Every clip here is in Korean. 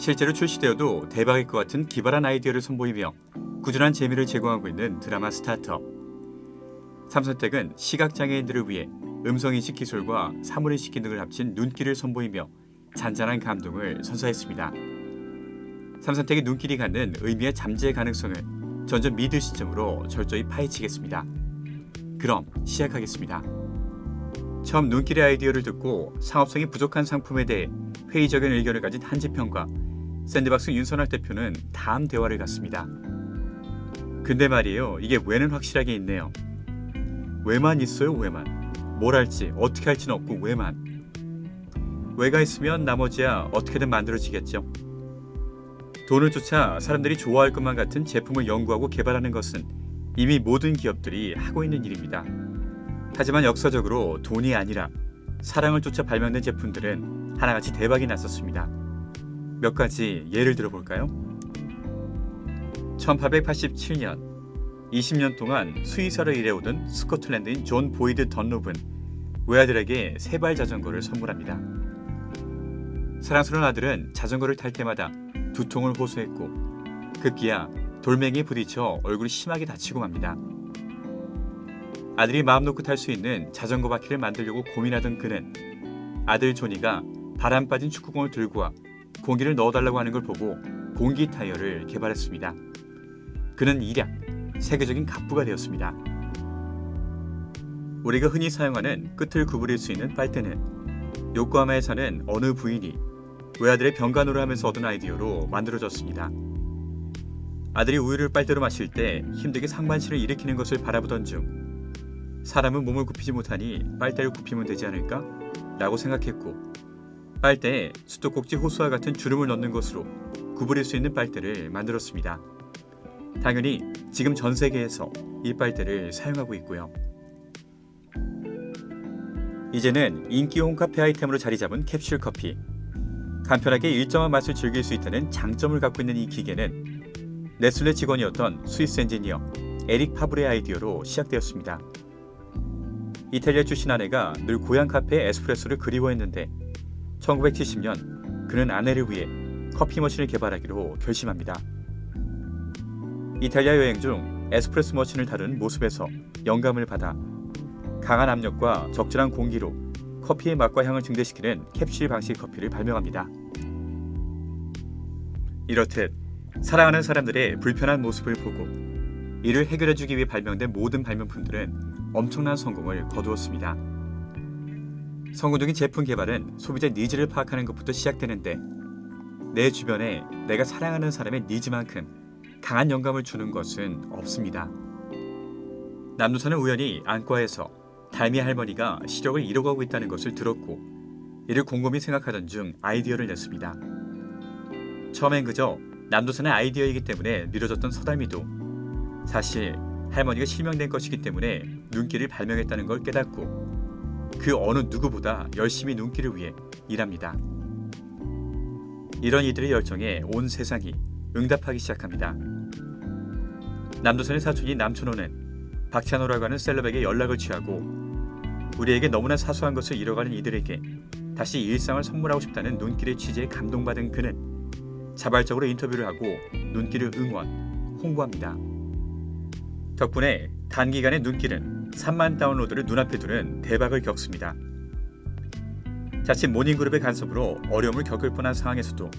실제로 출시되어도 대박일 것 같은 기발한 아이디어를 선보이며 꾸준한 재미를 제공하고 있는 드라마 스타트업. 삼선택은 시각장애인들을 위해 음성인식 기술과 사물인식 기능을 합친 눈길을 선보이며 잔잔한 감동을 선사했습니다. 삼선택의 눈길이 갖는 의미의 잠재 가능성을 전전 미드 시점으로 철저히 파헤치겠습니다. 그럼 시작하겠습니다. 처음 눈길의 아이디어를 듣고 상업성이 부족한 상품에 대해 회의적인 의견을 가진 한지평과 샌드박스 윤선할 대표는 다음 대화를 갖습니다. 근데 말이에요, 이게 왜는 확실하게 있네요. 왜만 있어요, 왜만. 뭘 할지 어떻게 할지는 없고 왜만. 왜가 있으면 나머지야 어떻게든 만들어지겠죠. 돈을 쫓아 사람들이 좋아할 것만 같은 제품을 연구하고 개발하는 것은 이미 모든 기업들이 하고 있는 일입니다. 하지만 역사적으로 돈이 아니라 사랑을 쫓아 발명된 제품들은 하나같이 대박이 났었습니다. 몇 가지 예를 들어볼까요? 1887년 20년 동안 수의사로 일해오던 스코틀랜드인 존 보이드 던롭은 외아들에게 세발 자전거를 선물합니다. 사랑스러운 아들은 자전거를 탈 때마다 두통을 호소했고 급기야 돌멩이에 부딪혀 얼굴이 심하게 다치고 맙니다. 아들이 마음 놓고 탈 수 있는 자전거 바퀴를 만들려고 고민하던 그는 아들 조니가 바람 빠진 축구공을 들고 와 공기를 넣어달라고 하는 걸 보고 공기 타이어를 개발했습니다. 그는 일약 세계적인 갑부가 되었습니다. 우리가 흔히 사용하는 끝을 구부릴 수 있는 빨대는 요코하마에 사는 어느 부인이 외아들의 병간호를 하면서 얻은 아이디어로 만들어졌습니다. 아들이 우유를 빨대로 마실 때 힘들게 상반신을 일으키는 것을 바라보던 중 사람은 몸을 굽히지 못하니 빨대를 굽히면 되지 않을까? 라고 생각했고 빨대에 수도꼭지 호수와 같은 주름을 넣는 것으로 구부릴 수 있는 빨대를 만들었습니다. 당연히 지금 전 세계에서 이 빨대를 사용하고 있고요. 이제는 인기 홈카페 아이템으로 자리 잡은 캡슐 커피. 간편하게 일정한 맛을 즐길 수 있다는 장점을 갖고 있는 이 기계는 네슬레 직원이었던 스위스 엔지니어 에릭 파브레의 아이디어로 시작되었습니다. 이탈리아 출신 아내가 늘 고향 카페의 에스프레소를 그리워했는데 1970년 그는 아내를 위해 커피 머신을 개발하기로 결심합니다. 이탈리아 여행 중 에스프레소 머신을 다루는 모습에서 영감을 받아 강한 압력과 적절한 공기로 커피의 맛과 향을 증대시키는 캡슐 방식 커피를 발명합니다. 이렇듯 사랑하는 사람들의 불편한 모습을 보고 이를 해결해주기 위해 발명된 모든 발명품들은 엄청난 성공을 거두었습니다. 성공적인 제품 개발은 소비자 니즈를 파악하는 것부터 시작되는데 내 주변에 내가 사랑하는 사람의 니즈만큼 강한 영감을 주는 것은 없습니다. 남도사는 우연히 안과에서 달미 할머니가 시력을 잃어가고 있다는 것을 들었고 이를 곰곰이 생각하던 중 아이디어를 냈습니다. 처음엔 그저 남도사의 아이디어이기 때문에 미뤄졌던 서달미도 사실 할머니가 실명된 것이기 때문에 눈길을 발명했다는 걸 깨닫고 그 어느 누구보다 열심히 눈길을 위해 일합니다. 이런 이들의 열정에 온 세상이 응답하기 시작합니다. 남도선의 사촌인 남천호는 박찬호라고 하는 셀럽에게 연락을 취하고 우리에게 너무나 사소한 것을 잃어가는 이들에게 다시 일상을 선물하고 싶다는 눈길의 취지에 감동받은 그는 자발적으로 인터뷰를 하고 눈길을 응원, 홍보합니다. 덕분에 단기간에 눈길은 3만 다운로드를 눈앞에 두는 대박을 겪습니다. 자칫 모닝그룹의 간섭으로 어려움을 겪을 뻔한 상황에서도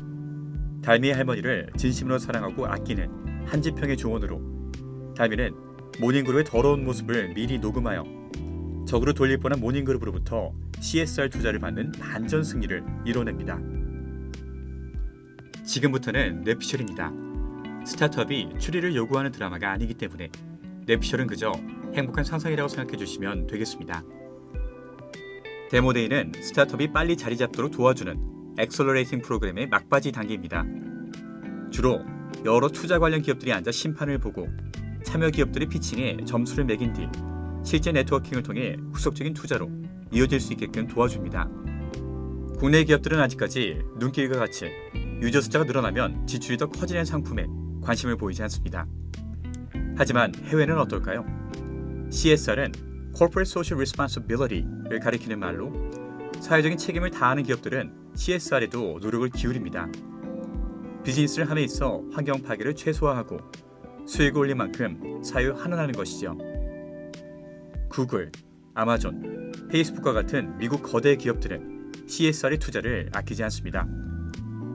달미의 할머니를 진심으로 사랑하고 아끼는 한지평의 조언으로 달미는 모닝그룹의 더러운 모습을 미리 녹음하여 적으로 돌릴 뻔한 모닝그룹으로부터 CSR 투자를 받는 반전 승리를 이뤄냅니다. 지금부터는 뇌피셜입니다. 스타트업이 추리를 요구하는 드라마가 아니기 때문에 뇌피셜은 그저 행복한 상상이라고 생각해 주시면 되겠습니다. 데모데이는 스타트업이 빨리 자리 잡도록 도와주는 엑셀러레이팅 프로그램의 막바지 단계입니다. 주로 여러 투자 관련 기업들이 앉아 심판을 보고 참여 기업들의 피칭에 점수를 매긴 뒤 실제 네트워킹을 통해 후속적인 투자로 이어질 수 있게끔 도와줍니다. 국내 기업들은 아직까지 눈길과 같이 유저 숫자가 늘어나면 지출이 더 커지는 상품에 관심을 보이지 않습니다. 하지만 해외는 어떨까요? CSR은 Corporate Social Responsibility를 가리키는 말로 사회적인 책임을 다하는 기업들은 CSR에도 노력을 기울입니다. 비즈니스를 함에 있어 환경 파괴를 최소화하고 수익을 올릴 만큼 사유 환원하는 것이죠. 구글, 아마존, 페이스북과 같은 미국 거대 기업들은 CSR의 투자를 아끼지 않습니다.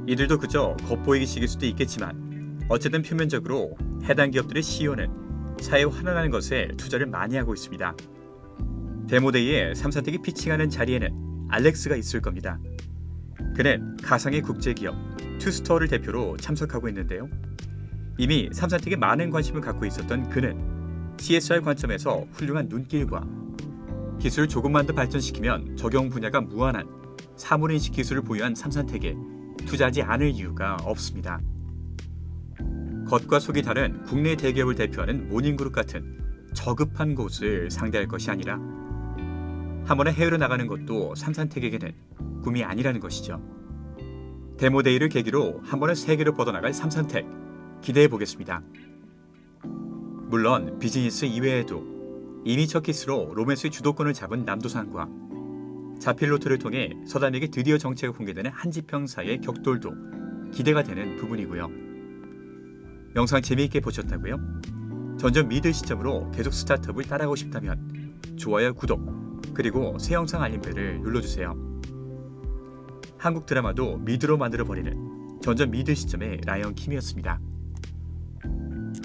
이들도 그저 겉보이기식일 수도 있겠지만 어쨌든 표면적으로 해당 기업들의 CEO는 사회 환원하는 것에 투자를 많이 하고 있습니다. 데모데이에 삼산텍이 피칭하는 자리에는 알렉스가 있을 겁니다. 그는 가상의 국제기업 투스토어를 대표로 참석하고 있는데요. 이미 삼산텍에 많은 관심을 갖고 있었던 그는 CSR 관점에서 훌륭한 눈길과 기술을 조금만 더 발전시키면 적용 분야가 무한한 사물인식 기술을 보유한 삼산텍에 투자하지 않을 이유가 없습니다. 겉과 속이 다른 국내 대기업을 대표하는 모닝그룹 같은 저급한 곳을 상대할 것이 아니라 한 번에 해외로 나가는 것도 삼산텍에게는 꿈이 아니라는 것이죠. 데모데이를 계기로 한 번에 세계로 뻗어나갈 삼산텍 기대해 보겠습니다. 물론 비즈니스 이외에도 이미 첫 키스로 로맨스의 주도권을 잡은 남도산과 자필로트를 통해 서담에게 드디어 정체가 공개되는 한지평사의 격돌도 기대가 되는 부분이고요. 영상 재미있게 보셨다고요? 점점 믿을 시점으로 계속 스타트업을 따라가고 싶다면 좋아요, 구독, 그리고 새 영상 알림벨을 눌러주세요. 한국 드라마도 미드로 만들어버리는 점점 믿을 시점의 라이언 킴이었습니다.